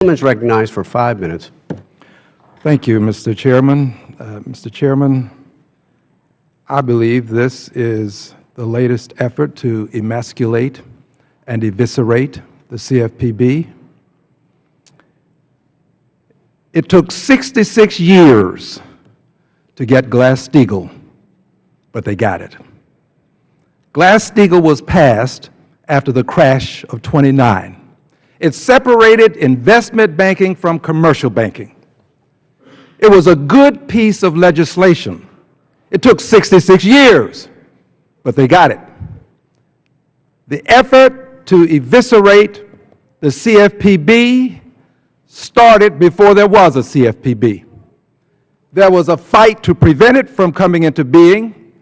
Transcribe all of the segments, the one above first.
The gentleman is recognized for 5 minutes. Thank you, Mr. Chairman. Mr. Chairman, I believe this is the latest effort to emasculate and eviscerate the CFPB. It took 66 years to get Glass-Steagall, but they got it. Glass-Steagall was passed after the crash of '29. It separated investment banking from commercial banking. It was a good piece of legislation. It took 66 years, but they got it. The effort to eviscerate the CFPB started before there was a CFPB. There was a fight to prevent it from coming into being.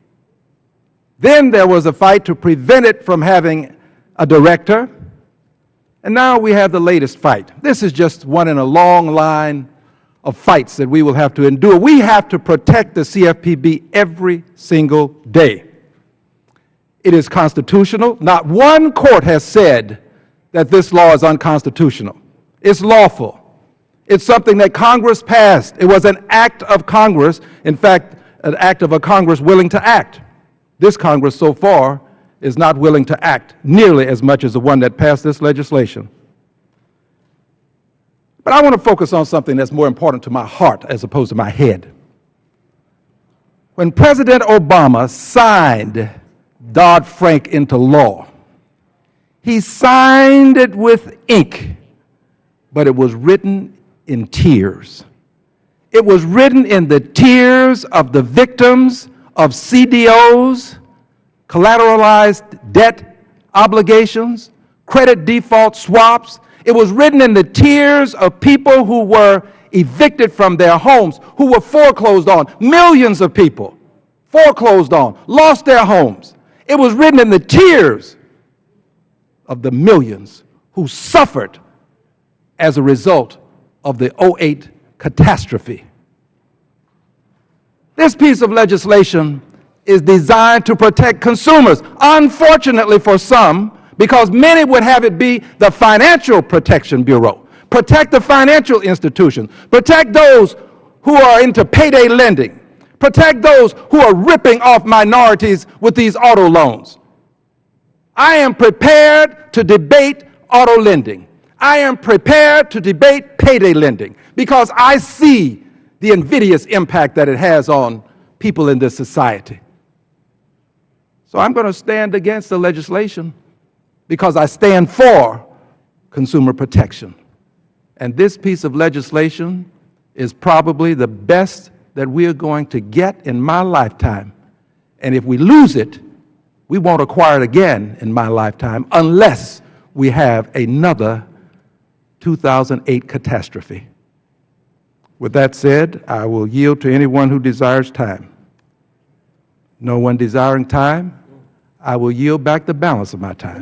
Then there was a fight to prevent it from having a director. And now we have the latest fight. This is just one in a long line of fights that we will have to endure. We have to protect the CFPB every single day. It is constitutional. Not one court has said that this law is unconstitutional. It's lawful. It's something that Congress passed. It was an act of Congress, in fact, an act of a Congress willing to act. This Congress so far is not willing to act nearly as much as the one that passed this legislation. But I want to focus on something that's more important to my heart as opposed to my head. When President Obama signed Dodd-Frank into law, he signed it with ink, but it was written in tears. It was written in the tears of the victims of CDOs, collateralized debt obligations, credit default swaps. It was written in the tears of people who were evicted from their homes, who were foreclosed on. Millions of people foreclosed on, lost their homes. It was written in the tears of the millions who suffered as a result of the '08 catastrophe. This piece of legislation is designed to protect consumers. Unfortunately for some, because many would have it be the Financial Protection Bureau. Protect the financial institutions. Protect those who are into payday lending. Protect those who are ripping off minorities with these auto loans. I am prepared to debate auto lending. I am prepared to debate payday lending because I see the invidious impact that it has on people in this society. So I'm going to stand against the legislation because I stand for consumer protection. And this piece of legislation is probably the best that we are going to get in my lifetime. And if we lose it, we won't acquire it again in my lifetime unless we have another 2008 catastrophe. With that said, I will yield to anyone who desires time. No one desiring time, I will yield back the balance of my time.